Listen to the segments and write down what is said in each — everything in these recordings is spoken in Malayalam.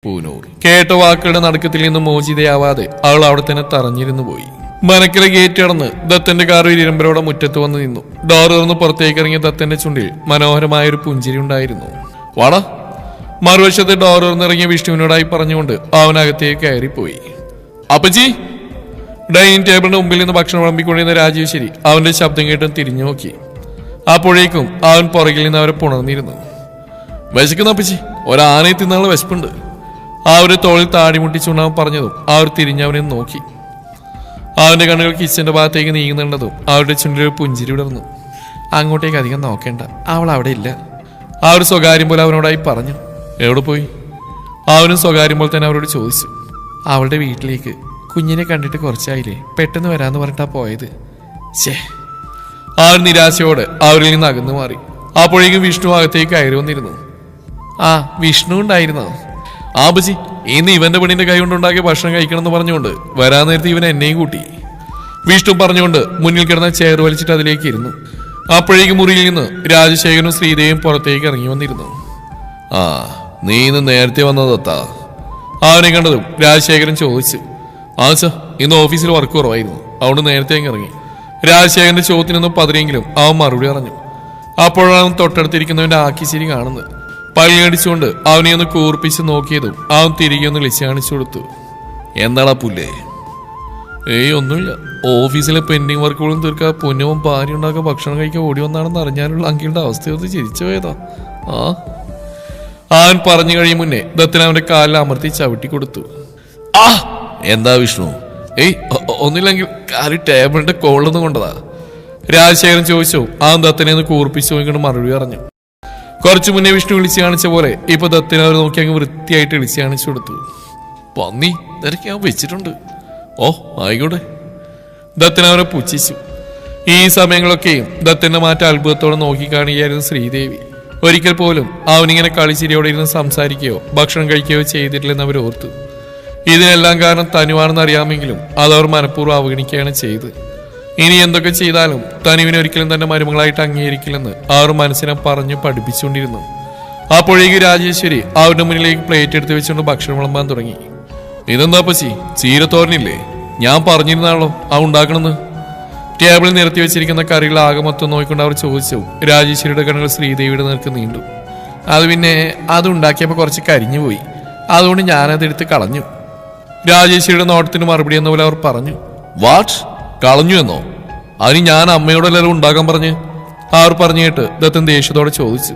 പൂനൂർ. കേട്ട വാക്കുകളുടെ നടുക്കത്തിൽ നിന്നും മോചിതയാവാതെ അവൾ അവിടെ തന്നെ തറഞ്ഞിരുന്നു പോയി. മനക്കിലെ ഗേറ്റ് കടന്ന് ദത്തന്റെ കാർ ഇരുമ്പരോടെ മുറ്റത്ത് വന്ന് നിന്നു. ഡോർ തുറന്ന് പുറത്തേക്ക് ഇറങ്ങിയ ദത്തന്റെ ചുണ്ടിൽ മനോഹരമായൊരു പുഞ്ചിരി ഉണ്ടായിരുന്നു. വാടാ. മറുവശത്ത് ഡോർ തുറന്നിറങ്ങിയ വിഷ്ണുവിനോടായി പറഞ്ഞുകൊണ്ട് അവനകത്തേക്ക് കയറിപ്പോയി. അപ്പച്ചി. ഡൈനിങ് ടേബിളിന്റെ മുമ്പിൽ നിന്ന് ഭക്ഷണം വിളമ്പിക്കൊണ്ടിരുന്ന രാജേശ്വരി അവന്റെ ശബ്ദം കേട്ടും തിരിഞ്ഞു നോക്കി. അപ്പോഴേക്കും അവൻ പുറകിൽ നിന്ന് അവരെ പുണർന്നിരുന്നു. വിശക്കുന്ന അപ്പച്ചി, ഒരാനയെ തിന്നാനുള്ള വിശപ്പുണ്ട്. ആ ഒരു തോളിൽ താടി മുട്ടിച്ചുകൊണ്ട് അവൻ പറഞ്ഞതും അവർ തിരിഞ്ഞവനെ നോക്കി. അവന്റെ കണ്ണുകൾ കിച്ചന്റെ ഭാഗത്തേക്ക് നീങ്ങുന്നുണ്ടതും അവരുടെ ചുണ്ടിൽ പുഞ്ചിരി വിടർന്നു. അങ്ങോട്ടേക്ക് അധികം നോക്കേണ്ട, അവൾ അവിടെ ഇല്ല. ആ ഒരു സ്വകാര്യം പോലെ അവനോടായി പറഞ്ഞു. എവിടെ പോയി? അവനും സ്വകാര്യം പോലെ തന്നെ അവരോട് ചോദിച്ചു. അവളുടെ വീട്ടിലേക്ക്. കുഞ്ഞിനെ കണ്ടിട്ട് കുറച്ചായില്ലേ, പെട്ടെന്ന് വരാന്ന് പറഞ്ഞിട്ടാ പോയത്. ശേ. ആ ഒരു നിരാശയോടെ അവരിൽ നിന്ന് അകന്നു മാറി. അപ്പോഴേക്കും വിഷ്ണു അകത്തേക്ക് കയറി വന്നിരുന്നു. ആ, വിഷ്ണു ഉണ്ടായിരുന്നോ? ആബജി, ഇന്ന് ഇവന്റെ പെണ്ണിന്റെ കൈ കൊണ്ടുണ്ടാക്കിയ ഭക്ഷണം കഴിക്കണമെന്ന് പറഞ്ഞുകൊണ്ട് വരാൻ നേരത്തെ ഇവൻ എന്നെയും കൂട്ടി. വിഷ്ണു പറഞ്ഞുകൊണ്ട് മുന്നിൽ കിടന്ന ചെയർ വലിച്ചിട്ട് അതിലേക്ക് ഇരുന്നു. അപ്പോഴേക്കും മുറിയിൽ നിന്ന് രാജശേഖരനും ശ്രീദേവിയും പുറത്തേക്ക് ഇറങ്ങി വന്നിരുന്നു. ആ, നീ ഇന്ന് നേരത്തെ വന്നതെത്താ? അവനെ കണ്ടതും രാജശേഖരൻ ചോദിച്ചു. ആച്ചാ, ഇന്ന് ഓഫീസിൽ വർക്ക് കുറവായിരുന്നു, അതുകൊണ്ട് നേരത്തെ ഇറങ്ങി. രാജശേഖരന്റെ ചോദ്യത്തിനൊന്നും പതിരെങ്കിലും അവൻ മറുപടി പറഞ്ഞു. അപ്പോഴാണ് തൊട്ടടുത്തിരിക്കുന്നവന്റെ ആക്കിച്ചിരി കാണുന്നത്. പല്ലിയടിച്ചുകൊണ്ട് അവനെ ഒന്ന് കൂർപ്പിച്ച് നോക്കിയതും അവൻ തിരികെ ഒന്ന് വിളിച്ചു കാണിച്ചു കൊടുത്തു. എന്താടാ പുല്ലേ? ഒന്നുമില്ല. ഓഫീസിലെ പെൻഡിങ് വർക്കുകളും തീർക്കാൻ പൊന്നവും ഭാര്യ ഉണ്ടാക്കാൻ ഭക്ഷണം കഴിക്കാൻ ഓടി വന്നാണെന്ന് അറിഞ്ഞാലുള്ള അങ്കിളുടെ അവസ്ഥയോർത്ത് ചിരിച്ചു പോയതാ. ആ, അവൻ പറഞ്ഞു കഴിയും മുന്നേ ദത്തൻ അവന്റെ കാലിൽ അമർത്തി ചവിട്ടി കൊടുത്തു. ആ, എന്താ വിഷ്ണു? ഒന്നില്ലെങ്കിൽ കാല് ടേബിളിന്റെ കോളിലൊന്നും കൊണ്ടതാ? രാജശേഖരൻ ചോദിച്ചു. അവൻ ദത്തനെ ഒന്ന് കൂർപ്പിച്ചു നോക്കിക്കൊണ്ട് മറുപടി പറഞ്ഞു. കുറച്ചു മുന്നേ വിഷ്ണു വിളിച്ചു കാണിച്ച പോലെ ഇപ്പൊ ദത്തനെ അവർ നോക്കി അങ്ങ് വൃത്തിയായിട്ട് വിളിച്ചു കാണിച്ചു കൊടുത്തു. പന്നി, നിനക്ക് ഞാൻ വെച്ചിട്ടുണ്ട്. ഓ, ആയിക്കോട്ടെ. ദത്തൻ അവരെ പുച്ഛിച്ചു. ഈ സമയങ്ങളൊക്കെയും ദത്തന്റെ മാറ്റം അത്ഭുതത്തോടെ നോക്കിക്കാണുകയായിരുന്നു ശ്രീദേവി. ഒരിക്കൽ പോലും അവനിങ്ങനെ കളിച്ചിരിയോടെ ഇരുന്ന് സംസാരിക്കുകയോ ഭക്ഷണം കഴിക്കുകയോ ചെയ്തിട്ടില്ലെന്ന് അവർ ഓർത്തു. ഇതിനെല്ലാം കാരണം തനുവാണെന്ന് അറിയാമെങ്കിലും അതവർ മനഃപൂർവ്വം അവഗണിക്കുകയാണ് ചെയ്ത്. ഇനി എന്തൊക്കെ ചെയ്താലും തനുവിനെ ഒരിക്കലും തന്റെ മരുമകളായിട്ട് അംഗീകരിക്കില്ലെന്ന് അവർ മനസ്സിനെ പറഞ്ഞു പഠിപ്പിച്ചുകൊണ്ടിരുന്നു. അപ്പോഴേക്ക് രാജേശ്വരി അവരുടെ മുന്നിലേക്ക് പ്ലേറ്റ് എടുത്ത് വെച്ചുകൊണ്ട് ഭക്ഷണം വിളമ്പാൻ തുടങ്ങി. ഇതെന്താ പച്ചി, ചീരത്തോരനില്ലേ? ഞാൻ പറഞ്ഞിരുന്നാണല്ലോ ആ ഉണ്ടാക്കണമെന്ന്. ടേബിളിൽ നിരത്തി വെച്ചിരിക്കുന്ന കറികൾ ആകെ മൊത്തം നോക്കിക്കൊണ്ട് അവർ ചോദിച്ചു. രാജേശ്വരിയുടെ കണ്ണുകൾ ശ്രീദേവിയുടെ നേർക്ക് നീണ്ടു. അത് പിന്നെ അത് ഉണ്ടാക്കിയപ്പോൾ കുറച്ച് കരിഞ്ഞു പോയി, അതുകൊണ്ട് ഞാനതെടുത്ത് കളഞ്ഞു. രാജേശ്വരിയുടെ നോട്ടത്തിന് മറുപടി എന്ന പോലെ അവർ പറഞ്ഞു. വാട്ട്? കളഞ്ഞു എന്നോ? അതിന് ഞാൻ അമ്മയോടെല്ലാവരും ഉണ്ടാക്കാൻ പറഞ്ഞ്? അവർ പറഞ്ഞു കേട്ട് ദത്തൻ ദേഷ്യത്തോടെ ചോദിച്ചു.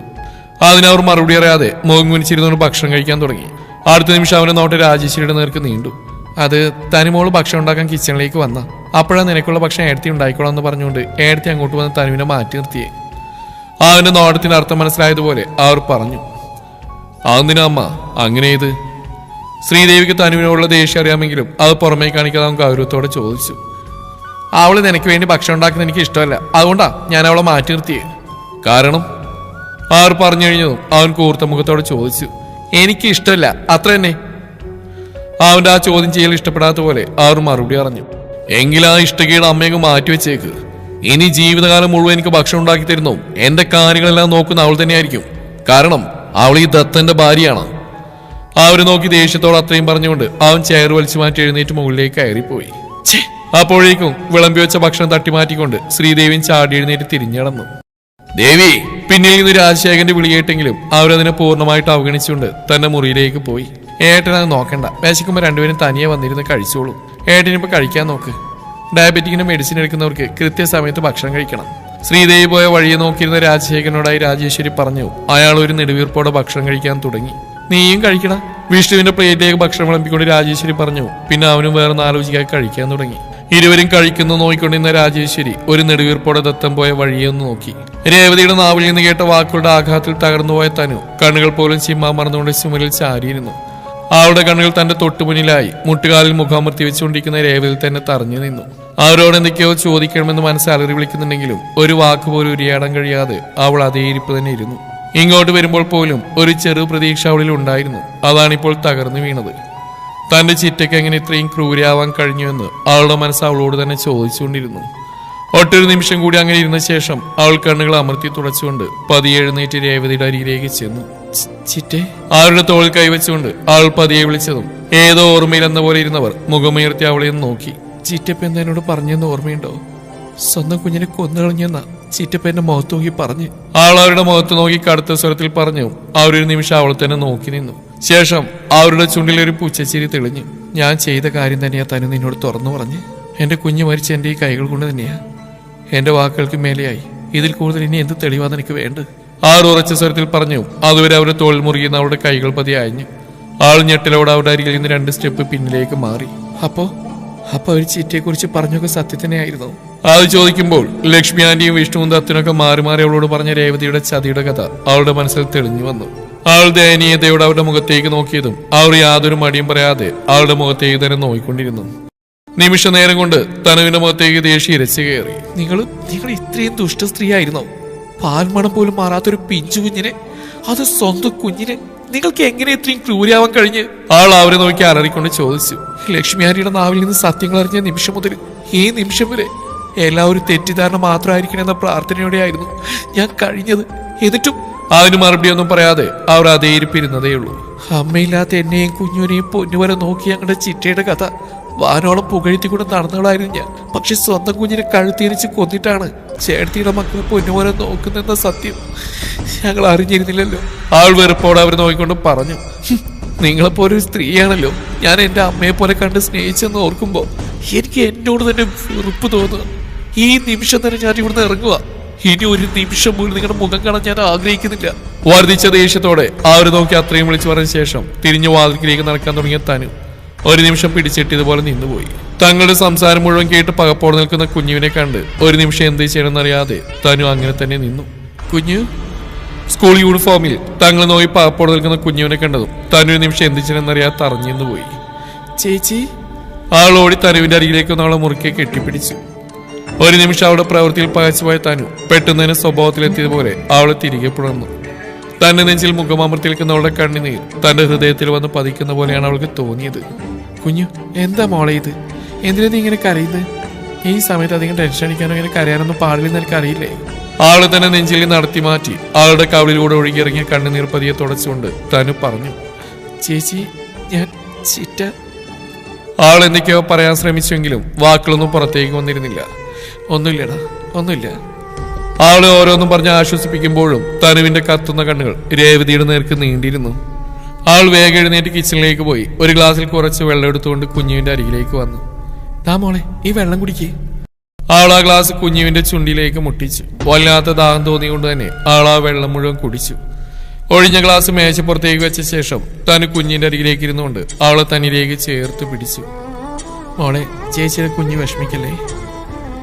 അതിനവർ മറുപടി അറിയാതെ മുഖം കുനിച്ചിരുന്നുകൊണ്ട് ഭക്ഷണം കഴിക്കാൻ തുടങ്ങി. അടുത്ത നിമിഷം അവന്റെ നോട്ട് രാജേശ്വരിയുടെ നേർക്ക് നീണ്ടു. അത് തനിമോള് ഭക്ഷണം ഉണ്ടാക്കാൻ കിച്ചണിലേക്ക് വന്ന അപ്പോഴാണ് നിനക്കുള്ള ഭക്ഷണം ഏടത്തി ഉണ്ടായിക്കോളാം എന്ന് പറഞ്ഞുകൊണ്ട് ഏടത്തി അങ്ങോട്ട് വന്ന് തനുവിനെ മാറ്റി നിർത്തിയേ. അവന്റെ നോട്ടത്തിന്റെ അർത്ഥം മനസ്സിലായതുപോലെ അവർ പറഞ്ഞു. അതെന്തിനാ അമ്മ അങ്ങനെ ഇത്? ശ്രീദേവിക്ക് തനുവിനോടുള്ള ദേഷ്യം അറിയാമെങ്കിലും അത് പുറമേ കാണിക്കാതെ അവൻ ഗൗരവത്തോടെ ചോദിച്ചു. അവള് നിനക്ക് വേണ്ടി ഭക്ഷണം ഉണ്ടാക്കുന്ന എനിക്ക് ഇഷ്ടമല്ല, അതുകൊണ്ടാ ഞാൻ അവളെ മാറ്റി നിർത്തിയേ. കാരണം? അവർ പറഞ്ഞു കഴിഞ്ഞതും അവൻ കൂർത്ത മുഖത്തോടെ ചോദിച്ചു. എനിക്ക് ഇഷ്ടമല്ല, അത്ര തന്നെ. അവന്റെ ആ ചോദ്യം ചെയ്യൽ ഇഷ്ടപ്പെടാത്ത പോലെ അവർ മറുപടി പറഞ്ഞു. എങ്കിൽ ആ ഇഷ്ടക്കേട് അമ്മയൊക്കെ മാറ്റിവെച്ചേക്ക്. ഇനി ജീവിതകാലം മുഴുവൻ എനിക്ക് ഭക്ഷണം ഉണ്ടാക്കി തരുന്നു എന്റെ കാര്യങ്ങളെല്ലാം നോക്കുന്ന അവൾ തന്നെയായിരിക്കും. കാരണം അവൾ ഈ ദത്തന്റെ ഭാര്യയാണ്. അവര് നോക്കി ദേഷ്യത്തോടെ അത്രയും പറഞ്ഞുകൊണ്ട് അവൻ ചെയർ വലിച്ചു മാറ്റി എഴുന്നേറ്റ് മുകളിലേക്ക് കയറിപ്പോയി. അപ്പോഴേക്കും വിളമ്പി വെച്ച ഭക്ഷണം തട്ടിമാറ്റിക്കൊണ്ട് ശ്രീദേവിയും ചാടി എഴുന്നേറ്റ് തിരിഞ്ഞടന്നു. ദേവി! പിന്നിൽ നിന്ന് രാജശേഖരന്റെ വിളിയേട്ടെങ്കിലും അവരതിനെ പൂർണ്ണമായിട്ട് അവഗണിച്ചുകൊണ്ട് തന്റെ മുറിയിലേക്ക് പോയി. ഏട്ടനത് നോക്കണ്ട, വിശക്കുമ്പോൾ രണ്ടുപേരും തനിയെ വന്നിരുന്ന് കഴിച്ചോളൂ. ഏട്ടനിപ്പോ കഴിക്കാൻ നോക്ക്. ഡയബറ്റിക്കിന്റെ മെഡിസിൻ എടുക്കുന്നവർക്ക് കൃത്യസമയത്ത് ഭക്ഷണം കഴിക്കണം. ശ്രീദേവി പോയ വഴിയെ നോക്കിയിരുന്ന രാജശേഖരനോടായി രാജേശ്വരി പറഞ്ഞു. അയാൾ ഒരു നെടുവീർപ്പോടെ ഭക്ഷണം കഴിക്കാൻ തുടങ്ങി. നീയും കഴിക്കണ? വിഷ്ണുവിന്റെ പ്ലേറ്റിലേക്ക് ഭക്ഷണം വിളമ്പിക്കൊണ്ട് രാജേശ്വരി പറഞ്ഞു. പിന്നെ അവനും വേറെ ആലോചിക്കാതെ കഴിക്കാൻ തുടങ്ങി. ഇരുവരും കഴിക്കുന്നു നോക്കിക്കൊണ്ടിരുന്ന രാജേശ്വരി ഒരു നെടുവീർപ്പോടെ ദത്തം പോയ വഴിയൊന്ന് നോക്കി. രേവതിയുടെ നാവിൽ നിന്ന് കേട്ട വാക്കുകളുടെ ആഘാതത്തിൽ തകർന്നുപോയ തനു കണ്ണുകൾ പോലും ചിമ്മാ മറന്നുകൊണ്ട് ചുമലിൽ ചാരിയിരുന്നു. അവളുടെ കണ്ണുകൾ തന്റെ തൊട്ടുമുന്നിലായി മുട്ടുകാലിൽ മുഖാമർത്തി വെച്ചുകൊണ്ടിരിക്കുന്ന രേവതിൽ തന്നെ തറഞ്ഞു നിന്നു. അവരോട് എന്തൊക്കെയോ ചോദിക്കണമെന്ന് മനസ്സലറി വിളിക്കുന്നുണ്ടെങ്കിലും ഒരു വാക്ക് പോലും ഉരിയാടാൻ കഴിയാതെ അവൾ അതേ ഇരിപ്പ് തന്നെ ഇരുന്നു. ഇങ്ങോട്ട് വരുമ്പോൾ പോലും ഒരു ചെറു പ്രതീക്ഷ അവളിൽ ഉണ്ടായിരുന്നു. അതാണിപ്പോൾ തകർന്നു വീണത്. തന്റെ ചിറ്റയ്ക്ക് എങ്ങനെ ഇത്രയും ക്രൂരയാവാൻ കഴിഞ്ഞുവെന്ന് അവളുടെ മനസ്സ് അവളോട് തന്നെ ചോദിച്ചുകൊണ്ടിരുന്നു. ഒട്ടൊരു നിമിഷം കൂടി അങ്ങനെ ഇരുന്ന ശേഷം അവൾ കണ്ണുകൾ അമർത്തി തുടച്ചുകൊണ്ട് പതിയെ എഴുന്നേറ്റ് രേവതിയുടെ അരികിലേക്ക് ചെന്നു. ചിറ്റേ. അവരുടെ തോളിൽ കൈവച്ചുകൊണ്ട് അവൾ പതിയെ വിളിച്ചതും ഏതോ ഓർമ്മയിലെന്ന പോലെ ഇരുന്നവർ മുഖമുയർത്തി അവളെ നോക്കി. ചിറ്റപ്പ എന്താ എന്നോട് പറഞ്ഞെന്ന് ഓർമ്മയുണ്ടോ? സ്വന്തം കുഞ്ഞിനെ കൊന്നുകളഞ്ഞെന്ന ചിറ്റപ്പ എന്റെ മുഖത്ത് നോക്കി പറഞ്ഞു. അവൾ അവരുടെ മുഖത്ത് നോക്കി കടുത്ത സ്വരത്തിൽ പറഞ്ഞു. അവരൊരു നിമിഷം അവൾ തന്നെ നോക്കി നിന്നു. ശേഷം അവരുടെ ചുണ്ടിലൊരു പുച്ഛച്ചിരി തെളിഞ്ഞു. ഞാൻ ചെയ്ത കാര്യം തന്നെയാ തനു നിന്നോട് തുറന്നു പറഞ്ഞ്. എന്റെ കുഞ്ഞ് മരിച്ച എന്റെ ഈ കൈകൾ കൊണ്ട് തന്നെയാ. എന്റെ വാക്കുകൾക്ക് മേലെയായി ഇതിൽ കൂടുതൽ ഇനി എന്ത് തെളിവാന്ന് എനിക്ക് വേണ്ട. ആർ ഉറച്ച സ്വരത്തിൽ പറഞ്ഞു. അതുവരെ അവരുടെ തോളിൽ മുറുകിയുന്ന അവരുടെ കൈകൾ പതിയെ അയഞ്ഞു. ആൾ ഞെട്ടലോടെ അവരുടെ അരികിൽ നിന്ന് 2 സ്റ്റെപ്പ് പിന്നിലേക്ക് മാറി. അപ്പോ അവർ ചിറ്റയെ കുറിച്ച് പറഞ്ഞൊക്കെ സത്യത്തിനെയായിരുന്നു? അത് ചോദിക്കുമ്പോൾ ലക്ഷ്മി ആന്റിയും വിഷ്ണുവും ദത്തിനൊക്കെ മാറി മാറി അവളോട് പറഞ്ഞ രേവതിയുടെ ചതിയുടെ കഥ അവളുടെ മനസ്സിൽ തെളിഞ്ഞു വന്നു. അവൾ ദയനീയതയോടെ അവരുടെ മുഖത്തേക്ക് നോക്കിയതും അവർ യാതൊരു മടിയും പറയാതെ അവളുടെ മുഖത്തേക്ക് തന്നെ നോയിക്കൊണ്ടിരുന്നു. നിമിഷ നേരം കൊണ്ട് തനുവിന്റെ മുഖത്തേക്ക് ദേഷ്യം ഇരച്ചു കയറി. നിങ്ങൾ ഇത്രയും ദുഷ്ട സ്ത്രീയായിരുന്നോ? പാൽമണം പോലും മാറാത്തൊരു പിഞ്ചു കുഞ്ഞിനെ, അത് സ്വന്തം കുഞ്ഞിനെ നിങ്ങൾക്ക് എങ്ങനെ ഇത്രയും ക്രൂരാവാൻ കഴിഞ്ഞ്? ആൾ അവരെ നോക്കി അലറിക്കൊണ്ട് ചോദിച്ചു. ലക്ഷ്മിയാരിയുടെ നാവിൽ നിന്ന് സത്യങ്ങൾ അറിഞ്ഞ നിമിഷം മുതൽ ഈ നിമിഷം വരെ എല്ലാവരും തെറ്റിദ്ധാരണ മാത്രമായിരിക്കണമെന്ന പ്രാർത്ഥനയോടെയായിരുന്നു ഞാൻ കഴിഞ്ഞത്. എന്നിട്ടും അതിന് മറുപടിയൊന്നും പറയാതെ അവർ അതേ ഇരിപ്പിരുന്നതേയുള്ളൂ. അമ്മയില്ലാത്ത എന്നെയും കുഞ്ഞുവിനെയും പൊന്നുവരെ നോക്കി ഞങ്ങളുടെ ചിറ്റയുടെ കഥ വാനോളം പുകഴ്ത്തിക്കൊണ്ട് നടന്നവളായിരുന്നു ഞാൻ. പക്ഷെ സ്വന്തം കുഞ്ഞിനെ കഴുത്തിരിച്ച് കൊന്നിട്ടാണ് ചേട്ടത്തിയുടെ മക്കളെ പൊന്നുപോലെ നോക്കുന്നെന്ന സത്യം ഞങ്ങൾ അറിഞ്ഞിരുന്നില്ലല്ലോ. ആൾ വെറുപ്പോടെ അവർ നോക്കിക്കൊണ്ട് പറഞ്ഞു. നിങ്ങളെപ്പോലെ ഒരു സ്ത്രീയാണല്ലോ ഞാൻ എൻ്റെ അമ്മയെ പോലെ കണ്ട് സ്നേഹിച്ചെന്ന് ഓർക്കുമ്പോൾ എനിക്ക് എന്നോട് തന്നെ വെറുപ്പ് തോന്നുക. ഈ നിമിഷം തന്നെ ഞാൻ ഇവിടുന്ന് ഇറങ്ങുക. ഇനി ഒരു നിമിഷം പോലും നിങ്ങളുടെ മുഖം കാണാൻ ഞാൻ ആഗ്രഹിക്കുന്നില്ല. വർദ്ധിച്ച ദേഷ്യത്തോടെ അവർ നോക്കി അത്രയും വിളിച്ചു പറഞ്ഞ ശേഷം തിരിഞ്ഞു വാതിൽക്കിലേക്ക് നടക്കാൻ തുടങ്ങിയ തനു ഒരു നിമിഷം പിടിച്ചിട്ടിതുപോലെ നിന്നുപോയി. തങ്ങളുടെ സംസാരം മുഴുവൻ കേട്ട് പകപ്പോടെ നിൽക്കുന്ന കുഞ്ഞുവിനെ കണ്ട് ഒരു നിമിഷം എന്ത് ചെയ്യണമെന്നറിയാതെ തനു അങ്ങനെ തന്നെ നിന്നു. കുഞ്ഞു. സ്കൂൾ യൂണിഫോമിൽ തങ്ങൾ നോക്കി പകപ്പോടെ നിൽക്കുന്ന കുഞ്ഞുവിനെ കണ്ടതും തനു ഒരു നിമിഷം എന്ത് ചെയ്യണമെന്നറിയാതെ തറഞ്ഞു പോയി. ചേച്ചി. ആളോടി തനുവിന്റെ അരികിലേക്ക് അവളെ മുറുക്കെ കെട്ടിപ്പിടിച്ചു. ഒരു നിമിഷം അവളുടെ പ്രവൃത്തിയിൽ പകച്ചുപോയ തനു പെട്ടെന്ന് തന്നെ സ്വഭാവത്തിലെത്തിയതുപോലെ അവളെ തിരികെ പുണർന്നു. തന്റെ നെഞ്ചിൽ മുഖമമർത്തി നിൽക്കുന്ന അവളുടെ കണ്ണുനീർ തന്റെ ഹൃദയത്തിൽ വന്ന് പതിക്കുന്ന പോലെയാണ് അവൾക്ക് തോന്നിയത്. കുഞ്ഞു, എന്താ മോളെ ഇത്? എന്തിനാ നീ ഇങ്ങനെ കരയുന്നത്? ഈ സമയത്ത് അധികം ടെൻഷൻ അടിക്കാനോ ഇങ്ങനെ കരയാനൊന്നും പാടില്ലെന്ന് എനിക്ക് അറിയില്ലേ? ആള് തന്നെ നെഞ്ചിൽ നടത്തി മാറ്റി ആളുടെ കവിളിലൂടെ ഒഴുകിയിറങ്ങിയ കണ്ണുനീർ പതിയെ തുടച്ചുകൊണ്ട് തനു പറഞ്ഞു. ചേച്ചി, ഞാൻ ചിറ്റ. ആൾ എന്തൊക്കെയോ പറയാൻ ശ്രമിച്ചെങ്കിലും വാക്കുകളൊന്നും പുറത്തേക്ക് വന്നിരുന്നില്ല. ഒന്നുമില്ലടാ, ഒന്നുമില്ല. ആള് ഓരോന്നും പറഞ്ഞ് ആശ്വസിപ്പിക്കുമ്പോഴും തനുവിന്റെ കത്തുന്ന കണ്ണുകൾ രേവതിയുടെ നേർക്ക് നീണ്ടിരുന്നു. ആൾ വേഗം എഴുന്നേറ്റ് കിച്ചണിലേക്ക് പോയി ഒരു ഗ്ലാസ്സിൽ കുറച്ച് വെള്ളം എടുത്തുകൊണ്ട് കുഞ്ഞുവിന്റെ അരികിലേക്ക് വന്നു. താ മോളെ, ഈ വെള്ളം കുടിക്കേ. ആൾ ആ ഗ്ലാസ് കുഞ്ഞുവിന്റെ ചുണ്ടിലേക്ക് മുട്ടിച്ചു. വല്ലാത്ത ദാഹം തോന്നിക്കൊണ്ട് തന്നെ ആൾ ആ വെള്ളം മുഴുവൻ കുടിച്ചു. ഒഴിഞ്ഞ ഗ്ലാസ് മേശപ്പുറത്തേക്ക് വെച്ച ശേഷം തനു കുഞ്ഞിന്റെ അരികിലേക്ക് ഇരുന്നുകൊണ്ട് അവളെ തന്നിലേക്ക് ചേർത്ത് പിടിച്ചു. മോളെ, ചേച്ചിയുടെ കുഞ്ഞ് വിഷമിക്കല്ലേ.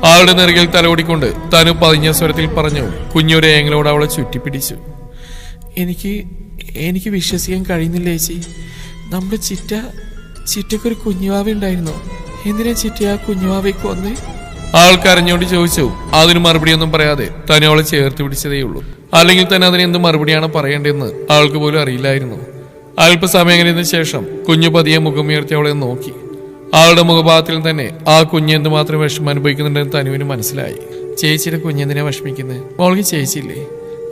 ആളുടെ നെറുകിൽ തലോടിക്കൊണ്ട് തനു പതിഞ്ഞ സ്വരത്തിൽ പറഞ്ഞു. കുഞ്ഞൊരു ഏങ്ങലോട് അവളെ ചുറ്റിപ്പിടിച്ചു. എനിക്ക് വിശ്വസിക്കാൻ കഴിയുന്നില്ല ചേച്ചി. നമ്മുടെ ചിറ്റക്കൊരു കുഞ്ഞുവാവ ഉണ്ടായിരുന്നോ? എന്തിനാ ചിറ്റ ആ കുഞ്ഞുവാവയെ കൊന്ന്? ആൾ കരഞ്ഞോണ്ട് ചോദിച്ചു. അതിന് മറുപടിയൊന്നും പറയാതെ തനു അവളെ ചേർത്ത് പിടിച്ചതേയുള്ളൂ. അല്ലെങ്കിൽ തന്നെ അതിന് എന്ത് മറുപടിയാണ് പറയേണ്ടതെന്ന് ആൾക്ക് പോലും അറിയില്ലായിരുന്നു. അല്പസമയം കഴിഞ്ഞതിന് ശേഷം കുഞ്ഞു പതിയെ മുഖമുയർത്തി അവളെ നോക്കി. ആളുടെ മുഖഭാവത്തിൽ തന്നെ ആ കുഞ്ഞ് എന്തുമാത്രം വിഷമം അനുഭവിക്കുന്നുണ്ടെന്ന് തനുവിന് മനസ്സിലായി. ചേച്ചിയുടെ കുഞ്ഞെന്തിനാ വിഷമിക്കുന്നത്? മോൾക്ക് ചേച്ചിയില്ലേ?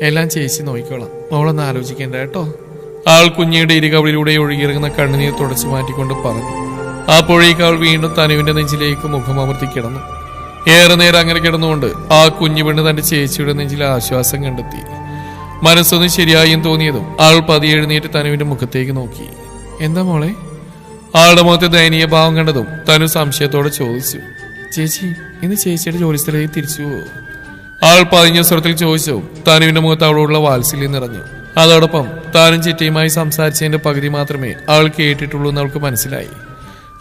എല്ലാം ചേച്ചി നോക്കിക്കോളാം. മോളൊന്ന് ആലോചിക്കേണ്ട കേട്ടോ. ആൾ കുഞ്ഞിയുടെ ഇരുകവളിലൂടെ ഒഴുകിയിറങ്ങുന്ന കണ്ണുനീർ തുടച്ചു മാറ്റിക്കൊണ്ട് പറഞ്ഞു. അപ്പോഴേക്ക് അവൾ വീണ്ടും തനുവിന്റെ നെഞ്ചിലേക്ക് മുഖമമർത്തി കിടന്നു. ഏറെ നേരം അങ്ങനെ കിടന്നുകൊണ്ട് ആ കുഞ്ഞു പെണ്ണ് തന്റെ ചേച്ചിയുടെ നെഞ്ചിൽ ആശ്വാസം കണ്ടെത്തി. മനസ്സൊന്നും ശരിയായും തോന്നിയതും ആൾ പതിയെ എഴുന്നേറ്റ് തനുവിന്റെ മുഖത്തേക്ക് നോക്കി. എന്താ മോളെ? ആളുടെ മുഖത്തെ ദയനീയ ഭാവം കണ്ടതും തനു സംശയത്തോടെ ചോദിച്ചു. ചേച്ചി, ഇന്ന് ചേച്ചിയുടെ ജോലിസ്ഥലത്തേക്ക് തിരിച്ചു പോവോ? ആൾ പതിഞ്ഞ സ്വരത്തിൽ ചോദിച്ചു. തനുവിന്റെ മുഖത്ത് അവളോടുള്ള വാത്സല്യം നിറഞ്ഞു. അതോടൊപ്പം താനും ചിറ്റയുമായി സംസാരിച്ചതിന്റെ പകുതി മാത്രമേ അവൾ കേട്ടിട്ടുള്ളൂ എന്ന് അവൾക്ക് മനസ്സിലായി.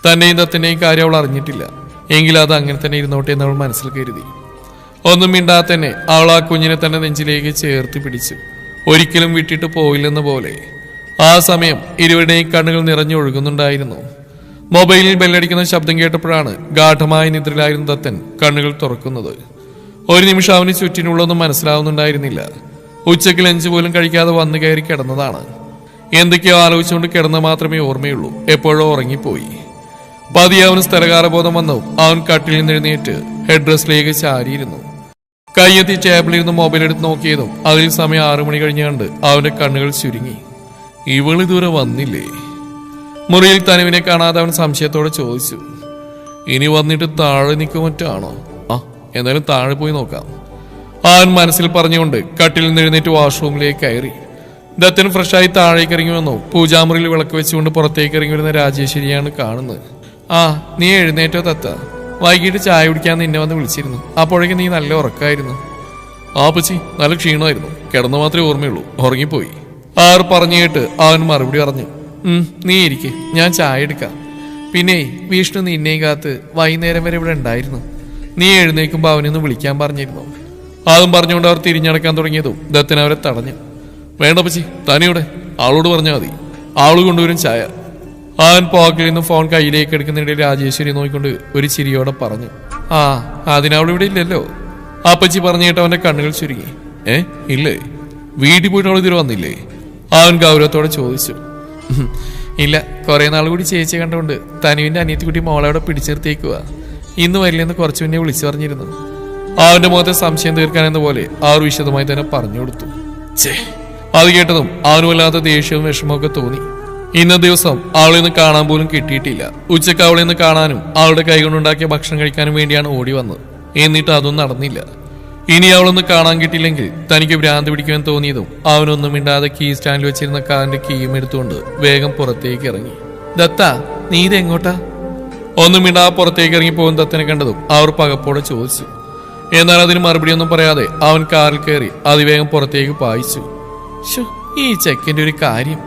തന്റെയും ദത്തിന്റെയും കാര്യം അവൾ അറിഞ്ഞിട്ടില്ല. എങ്കിൽ അത് അങ്ങനെ തന്നെ ഇരുന്നോട്ടെ എന്ന് അവൾ മനസ്സിൽ കരുതി. ഒന്നും മിണ്ടാതെ തന്നെ അവൾ ആ കുഞ്ഞിനെ തന്നെ നെഞ്ചിലേക്ക് ചേർത്ത് പിടിച്ചു. ഒരിക്കലും വിട്ടിട്ട് പോയില്ലെന്ന പോലെ. ആ സമയം ഇരുവരുടെയും കണ്ണുകൾ നിറഞ്ഞൊഴുകുന്നുണ്ടായിരുന്നു. മൊബൈലിൽ ബെല്ലടിക്കുന്ന ശബ്ദം കേട്ടപ്പോഴാണ് ഗാഠമായ നിദ്രയിലായിരുന്ന ദത്തൻ കണ്ണുകൾ തുറക്കുന്നത്. ഒരു നിമിഷം അവന് ചുറ്റിനുള്ളൊന്നും മനസ്സിലാവുന്നുണ്ടായിരുന്നില്ല. ഉച്ചയ്ക്ക് ലഞ്ച് പോലും കഴിക്കാതെ വന്നു കയറി കിടന്നതാണ്. എന്തൊക്കെയോ ആലോചിച്ചുകൊണ്ട് കിടന്ന മാത്രമേ ഓർമ്മയുള്ളൂ. എപ്പോഴോ ഉറങ്ങിപ്പോയി. പതിയെ അവന് സ്ഥലകാലബോധം വന്നു. അവൻ കട്ടിൽ നിന്ന് എഴുന്നേറ്റ് ഹെഡ് ഡ്രസ്സിലേക്ക് ചാരിയിരുന്നു. കയ്യെത്തി ടേബിളിരുന്ന് മൊബൈൽ എടുത്ത് നോക്കിയതും അതിൽ സമയം 6 മണി കഴിഞ്ഞ് കണ്ട് അവന്റെ കണ്ണുകൾ ചുരുങ്ങി. ഇവളിതുവരെ വന്നില്ലേ? മുറിയിൽ തനുവിനെ കാണാതെ അവൻ സംശയത്തോടെ ചോദിച്ചു. ഇനി വന്നിട്ട് താഴെ നിൽക്കും മറ്റാണോ? എന്നാലും താഴെ പോയി നോക്കാം. അവൻ മനസ്സിൽ പറഞ്ഞുകൊണ്ട് കട്ടിൽ നിന്ന് എഴുന്നേറ്റ് വാഷ്റൂമിലേക്ക് കയറി. ദത്തൻ ഫ്രഷായി താഴേക്ക് ഇറങ്ങി വന്നു. പൂജാമുറിയിൽ വിളക്ക് വെച്ചുകൊണ്ട് പുറത്തേക്ക് ഇറങ്ങി വരുന്ന രാജേശ്വരിയാണ് കാണുന്നത്. നീ എഴുന്നേറ്റോ ദത്ത? വൈകിട്ട് ചായ കുടിക്കാൻ നിന്നെ വന്ന് വിളിച്ചിരുന്നു. അപ്പോഴേക്കും നീ നല്ല ഉറക്കമായിരുന്നു. പച്ചി നല്ല ക്ഷീണമായിരുന്നു. കിടന്നു മാത്രമേ ഓർമ്മയുള്ളൂ, ഉറങ്ങിപ്പോയി. ആർ പറഞ്ഞു കേട്ട് അവൻ മറുപടി പറഞ്ഞു. നീ ഇരിക്കെ, ഞാൻ ചായ എടുക്കാം. പിന്നെ വിഷ്ണു നിന്നെയും കാത്ത് വൈകുന്നേരം വരെ ഇവിടെ ഉണ്ടായിരുന്നു. നീ എഴുന്നേക്കുമ്പോൾ അവനൊന്ന് വിളിക്കാൻ പറഞ്ഞിരുന്നു. അതും പറഞ്ഞുകൊണ്ട് അവർ തിരിഞ്ഞടക്കാൻ തുടങ്ങിയതും ദത്തൻ അവരെ തടഞ്ഞു. വേണ്ട പച്ചി, തനിയുടെ അവളോട് പറഞ്ഞാൽ മതി, അവള് കൊണ്ടുവരും ചായ. അവൻ പോക്കറ്റിൽ നിന്ന് ഫോൺ കയ്യിലേക്ക് എടുക്കുന്നിടയിൽ രാജേശ്വരി നോക്കിക്കൊണ്ട് ഒരു ചിരിയോടെ പറഞ്ഞു. അതിനവളിവിടെ ഇല്ലല്ലോ. അപ്പച്ചി പറഞ്ഞു കേട്ട് അവന്റെ കണ്ണുകൾ ചുരുങ്ങി. ഇല്ലേ? വീട്ടിൽ പോയിട്ട് അവൾ ഇതിൽ വന്നില്ലേ? അവൻ ഗൗരവത്തോടെ ചോദിച്ചു. ഇല്ല, കുറെ നാൾ കൂടി ചേച്ചി കണ്ടുകൊണ്ട് തനുവിന്റെ അനിയത്തിക്കുട്ടി മോളവിടെ പിടിച്ചെടുത്തേക്കുക. ഇന്ന് വരില്ലെന്ന് കുറച്ചു മുന്നേ വിളിച്ചു പറഞ്ഞിരുന്നു. അവന്റെ മുഖത്തെ സംശയം തീർക്കാനെന്ന പോലെ അവർ വിശദമായി തന്നെ പറഞ്ഞു കൊടുത്തു. അത് കേട്ടതും അവന് വല്ലാത്ത ദേഷ്യവും വിഷമമൊക്കെ തോന്നി. ഇന്ന ദിവസം അവളെ നിന്ന് കാണാൻ പോലും കിട്ടിയിട്ടില്ല. ഉച്ചക്ക് അവളെ നിന്ന് കാണാനും അവളുടെ കൈകൊണ്ടുണ്ടാക്കിയ ഭക്ഷണം കഴിക്കാനും വേണ്ടിയാണ് ഓടി വന്നത്. എന്നിട്ട് അതൊന്നും നടന്നില്ല. ഇനി അവളൊന്ന് കാണാൻ കിട്ടിയില്ലെങ്കിൽ തനിക്ക് ഭ്രാന്ത് പിടിക്കുവാൻ തോന്നിയതും അവനൊന്നും മിണ്ടാതെ കീ സ്റ്റാൻഡിൽ വെച്ചിരുന്ന കാറിന്റെ കീയും എടുത്തുകൊണ്ട് വേഗം പുറത്തേക്ക് ഇറങ്ങി. ദത്ത, നീ ഇത് എങ്ങോട്ടാ? ഒന്നും മിണ്ടാതെ പുറത്തേക്ക് ഇറങ്ങി പോകുന്ന ദത്തനെ കണ്ടതും അവർ പകപ്പോടെ ചോദിച്ചു. എന്നാൽ അതിന് മറുപടിയൊന്നും പറയാതെ അവൻ കാറിൽ കയറി അതിവേഗം പുറത്തേക്ക് പായിച്ചു. ഈ ചെക്കൻ്റെ ഒരു കാര്യം.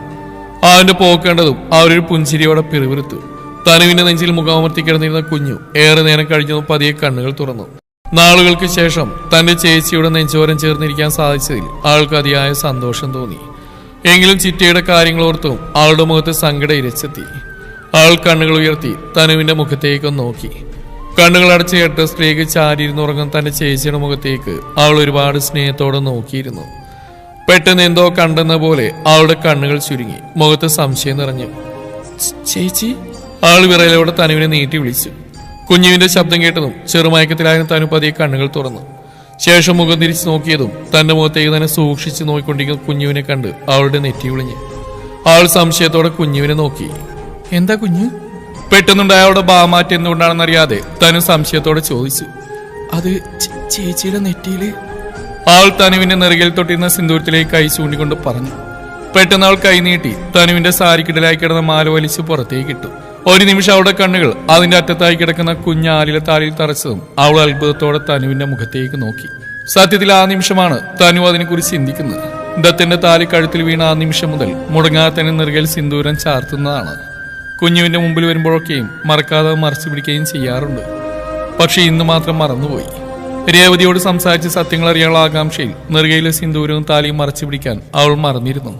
അവന്റെ പോക്കേണ്ടതും അവരൊരു പുഞ്ചിരിയോടെ പിറുപിറുത്തു. തനുവിന്റെ നെഞ്ചിൽ മുഖമർത്തി കിടന്നിരുന്ന കുഞ്ഞു ഏറെ നേരം കഴിഞ്ഞതും പതിയെ കണ്ണുകൾ തുറന്നു. നാളുകൾക്ക് ശേഷം തന്റെ ചേച്ചിയുടെ നെഞ്ചോരം ചേർന്നിരിക്കാൻ സാധിച്ചതിൽ ആൾക്ക് അതിയായ സന്തോഷം തോന്നി. എങ്കിലും ചിറ്റയുടെ കാര്യങ്ങൾ ഓർത്തും അവളുടെ മുഖത്ത് സങ്കടം ഇരച്ചെത്തി. അവൾ കണ്ണുകൾ ഉയർത്തി തനുവിന്റെ മുഖത്തേക്ക് നോക്കി. കണ്ണുകൾ അടച്ച് ഹെഡ്ഡ്രസ്സിലേക്ക് ചാരിയിരുന്നുറങ്ങുന്ന തന്റെ ചേച്ചിയുടെ മുഖത്തേക്ക് അവൾ ഒരുപാട് സ്നേഹത്തോടെ നോക്കിയിരുന്നു. പെട്ടെന്ന് എന്തോ കണ്ടെന്ന പോലെ അവളുടെ കണ്ണുകൾ ചുരുങ്ങി. മുഖത്ത് സംശയം നിറഞ്ഞു. ചേച്ചി? അവൾ വിറയലോടെ തനുവിനെ നീട്ടി വിളിച്ചു. കുഞ്ഞുവിന്റെ ശബ്ദം കേട്ടതും ചെറുമയക്കത്തിലായിരുന്ന തനു പതിയെ കണ്ണുകൾ തുറന്നു. ശേഷം മുഖം തിരിച്ചു നോക്കിയതും തന്റെ മുഖത്തേക്ക് തന്നെ സൂക്ഷിച്ചു നോക്കിക്കൊണ്ടിരിക്കുന്ന കുഞ്ഞുവിനെ കണ്ട് അവളുടെ നെറ്റി വിളിഞ്ഞു. അവൾ സംശയത്തോടെ കുഞ്ഞുവിനെ നോക്കി. എന്താ കുഞ്ഞു? പെട്ടെന്നുണ്ടായ അവളുടെ ഭാവമാറ്റം എന്തുകൊണ്ടാണെന്നറിയാതെ തനു സംശയത്തോടെ ചോദിച്ചു. അത് ചേച്ചിയുടെ നെറ്റിയില്. അവൾ തനുവിന്റെ നെറുകയിൽ തൊട്ടിരുന്ന സിന്ദൂരത്തിലേക്ക് കൈ ചൂണ്ടിക്കൊണ്ട് പറഞ്ഞു. പെട്ടെന്ന് അവൾ കൈ നീട്ടി തനുവിന്റെ സാരിക്കിടലായി കിടന്ന മാല വലിച്ചു പുറത്തേക്ക് ഇട്ടു. ഒരു നിമിഷം അവളുടെ കണ്ണുകൾ അതിന്റെ അറ്റത്തായി കിടക്കുന്ന കുഞ്ഞാലിലെ താലിൽ തറച്ചതും അവൾ അത്ഭുതത്തോടെ തനുവിന്റെ മുഖത്തേക്ക് നോക്കി. സത്യത്തിൽ ആ നിമിഷമാണ് തനു അതിനെക്കുറിച്ച് ചിന്തിക്കുന്നത്. ദത്തന്റെ താലി കഴുത്തിൽ വീണ ആ നിമിഷം മുതൽ മുടങ്ങാതെ തന്നെ നെറുകയിൽ സിന്ദൂരം ചാർത്തുന്നതാണ്. കുഞ്ഞുവിന്റെ മുമ്പിൽ വരുമ്പോഴൊക്കെയും മറക്കാതെ മറച്ചു പിടിക്കുകയും ചെയ്യാറുണ്ട്. പക്ഷെ ഇന്ന് മാത്രം മറന്നുപോയി. രേവതിയോട് സംസാരിച്ച് സത്യങ്ങൾ അറിയാനുള്ള ആകാംക്ഷയിൽ നെറുകയിലെ സിന്ദൂരവും താലിയും മറച്ചു പിടിക്കാൻ അവൾ മറന്നിരുന്നു.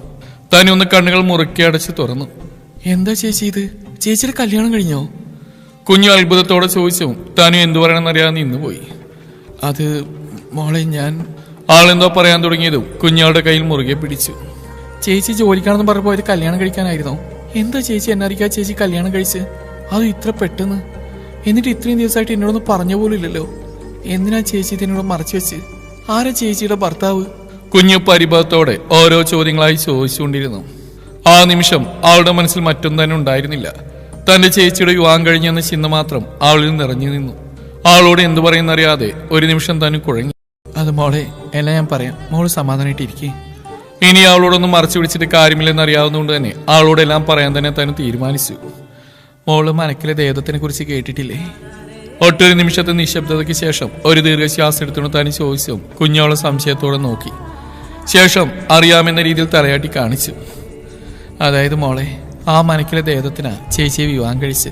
തനി ഒന്ന് കണ്ണുകൾ മുറുക്കി അടച്ച് തുറന്നു. എന്താ ചേച്ചി ഇത്? ചേച്ചിയുടെ കല്യാണം കഴിഞ്ഞോ? കുഞ്ഞു അത്ഭുതത്തോടെ ചോദിച്ചു. തനു എന്തു പറയണമെന്നറിയാതെ നിന്നുപോയി. അത് മോളെ ഞാൻ... ആളെന്തോ പറയാൻ തുടങ്ങിയതും കുഞ്ഞാളുടെ കയ്യിൽ മുറുകെ പിടിച്ചു. ചേച്ചി ജോലിക്കാണെന്ന് പറഞ്ഞപ്പോൾ ഇത് കല്യാണം കഴിക്കാനായിരുന്നോ? എന്താ ചേച്ചി എന്നറിയിക്കാ ചേച്ചി കല്യാണം കഴിച്ച്? അത് ഇത്ര പെട്ടെന്ന്. എന്നിട്ട് ഇത്രയും ദിവസമായിട്ട് എന്നോടൊന്നും പറഞ്ഞ പോലും ഇല്ലല്ലോ. എന്തിനാ ചേച്ചി ഇതിനോട് മറച്ചു വെച്ച്? ആരാ ചേച്ചിയുടെ ഭർത്താവ്? കുഞ്ഞു പരിഭവത്തോടെ ഓരോ ചോദ്യങ്ങളായി ചോദിച്ചുകൊണ്ടിരുന്നു. ആ നിമിഷം അവളുടെ മനസ്സിൽ മറ്റൊന്നും തന്നെ ഉണ്ടായിരുന്നില്ല. തന്റെ ചേച്ചിയുടെ വിവാഹം കഴിഞ്ഞെന്ന ചിന്ത മാത്രം അവളിൽ നിറഞ്ഞു നിന്നു. അവളോട് എന്തു പറയുന്നറിയാതെ ഒരു നിമിഷം തന്നെ കുഴങ്ങി. അത് മോളെ, എല്ലാം ഞാൻ പറയാം, മോള് സമാധാനമായിട്ടിരിക്കേ. ഇനി അവളോടൊന്നും മറച്ചു പിടിച്ചിട്ട് കാര്യമില്ലെന്ന് അറിയാവുന്നതുകൊണ്ട് തന്നെ അവളോടെല്ലാം പറയാൻ തന്നെ തന്നെ തീരുമാനിച്ചു. മോള് മനക്കിലെ ദേവതത്തിനെ കുറിച്ച് കേട്ടിട്ടില്ലേ? ഒട്ടൊരു നിമിഷത്തെ നിശബ്ദതയ്ക്ക് ശേഷം ഒരു ദീർഘശ്വാസം എടുത്തുകൊണ്ട് തന്നെ ചോദിച്ചു. കുഞ്ഞോളെ സംശയത്തോടെ നോക്കി. ശേഷം അറിയാമെന്ന രീതിയിൽ തലയാട്ടി കാണിച്ചു. അതായത് മോളെ, ആ മനക്കിലെ ദേവതത്തിനാ ചേച്ചിയെ വിവാഹം കഴിച്ച്.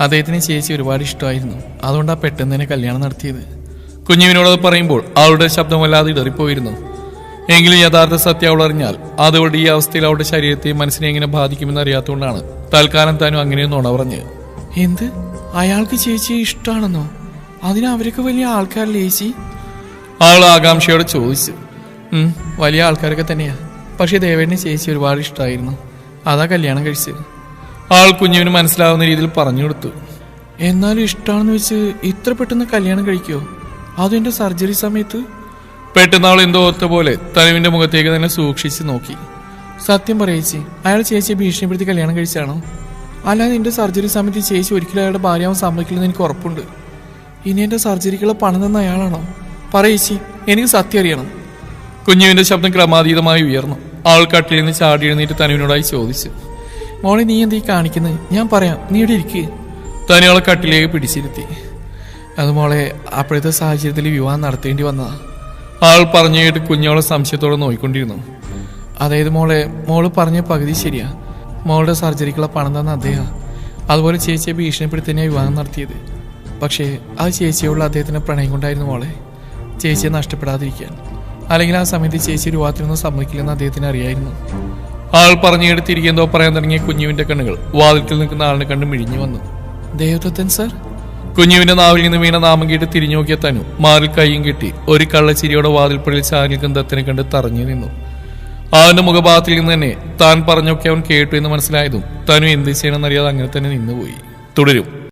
അദ്ദേഹത്തിന് ചേച്ചി ഒരുപാട് ഇഷ്ടമായിരുന്നു. അതുകൊണ്ടാണ് പെട്ടെന്ന് തന്നെ കല്യാണം നടത്തിയത്. കുഞ്ഞുവിനോടത് പറയുമ്പോൾ അവളുടെ ശബ്ദം വല്ലാതെ ഇടറിപ്പോയിരുന്നു. എങ്കിലും യഥാർത്ഥ സത്യം അവൾ അറിഞ്ഞാൽ അതവളുടെ ഈ അവസ്ഥയിൽ അവളുടെ ശരീരത്തെയും മനസ്സിനെ എങ്ങനെ ബാധിക്കുമെന്ന് അറിയാത്തതുകൊണ്ടാണ് തൽക്കാലം താനും അങ്ങനെ നുണ പറഞ്ഞ്. എന്ത്? അയാൾക്ക് ചേച്ചിയെ ഇഷ്ടമാണെന്നോ? അതിന് അവരൊക്കെ വലിയ ആൾക്കാരല്ലേ ചേച്ചി? അവൾ ആകാംക്ഷയോടെ ചോദിച്ചു. വലിയ ആൾക്കാരൊക്കെ തന്നെയാ. പക്ഷെ ദേവേടിന് ചേച്ചി ഒരുപാട് ഇഷ്ടമായിരുന്നു. അതാ കല്യാണം കഴിച്ചത്. ആൾ കുഞ്ഞുവിന് മനസ്സിലാവുന്ന രീതിയിൽ പറഞ്ഞു കൊടുത്തു. എന്നാലും ഇഷ്ടമാണെന്ന് വെച്ച് ഇത്ര പെട്ടെന്ന് കല്യാണം കഴിക്കോ? അതും എന്റെ സർജറി സമയത്ത്? പെട്ടെന്ന് അവൾ എന്തോ ഓർത്ത പോലെ തനുവിന്റെ മുഖത്തേക്ക് തന്നെ സൂക്ഷിച്ച് നോക്കി. സത്യം പറയേച്ചി, അയാൾ ചേച്ചിയെ ഭീഷണിപ്പെടുത്തി കല്യാണം കഴിച്ചാണോ? അല്ലാതെ എന്റെ സർജറി സമയത്ത് ചേച്ചി ഒരിക്കലും അയാളുടെ ഭാര്യയാവാൻ സമ്മതിക്കില്ലെന്ന് എനിക്ക് ഉറപ്പുണ്ട്. ഇനി എന്റെ സർജറിക്കുള്ള പണം തന്ന അയാളാണോ? പറയേച്ചി, എനിക്ക് സത്യം അറിയണം. കുഞ്ഞുവിന്റെ ശബ്ദം ക്രമാതീതമായി ഉയർന്നു. അവൾ കട്ടിൽ നിന്ന് ചാടി എഴുന്നേറ്റ് തനുവിനോടായി ചോദിച്ചു. മോളെ, നീ എന്തീ കാണിക്കുന്നത്? ഞാൻ പറയാം, നീ ഇവിടെ ഇരിക്കുക. തനു അവളെ കട്ടിലേക്ക് പിടിച്ചിരുത്തി. അത് മോളെ, അപ്പോഴത്തെ സാഹചര്യത്തിൽ വിവാഹം നടത്തേണ്ടി വന്നതാ. ആൾ പറഞ്ഞു കേട്ട് കുഞ്ഞോളെ സംശയത്തോടെ നോയിക്കൊണ്ടിരുന്നു. അതായത് മോള് പറഞ്ഞ പകുതി ശരിയാ. മോളുടെ സർജറിക്കുള്ള പണം തന്ന അദ്ദേഹം. അതുപോലെ ചേച്ചിയെ ഭീഷണിപ്പെടുത്തി തന്നെയാണ് വിവാഹം നടത്തിയത്. പക്ഷേ അത് ചേച്ചിയോടുള്ള അദ്ദേഹത്തിന് പ്രണയം കൊണ്ടായിരുന്നു മോളെ. ചേച്ചിയെ നഷ്ടപ്പെടാതിരിക്കാൻ. അല്ലെങ്കിൽ ആ സമയത്ത് ചേച്ചി വിവാഹത്തിനൊന്നും സമ്മതിക്കില്ലെന്ന് അദ്ദേഹത്തിന് അറിയായിരുന്നു. ആൾ പറഞ്ഞു കേട്ട് തിരികെ എന്തോ പറയാൻ തുടങ്ങിയ കുഞ്ഞുവിന്റെ കണ്ണുകൾ വാതിൽക്കൽ നിൽക്കുന്ന ആളിനെ കണ്ട് മിഴിഞ്ഞു വന്നു. ദേവദത്തൻ സാർ? കുഞ്ഞുവിന്റെ നാവിൽ നിന്ന് വീണ നാമം കേട്ട് തിരിഞ്ഞു നോക്കിയ തനു മാറിൽ കൈയും കെട്ടി ഒരു കള്ളച്ചിരിയോടെ വാതിൽപ്പടിയിൽ ചാരി നിൽക്കുന്ന ദത്തനെ കണ്ട് തറഞ്ഞു നിന്നു. അവന്റെ മുഖഭാഗത്തിൽ നിന്ന് തന്നെ താൻ പറഞ്ഞൊക്കെ അവൻ കേട്ടു എന്ന് മനസ്സിലായതും തനു എന്ത് ചെയ്യണമെന്നറിയാതെ അങ്ങനെ തന്നെ നിന്നുപോയി. തുടരും.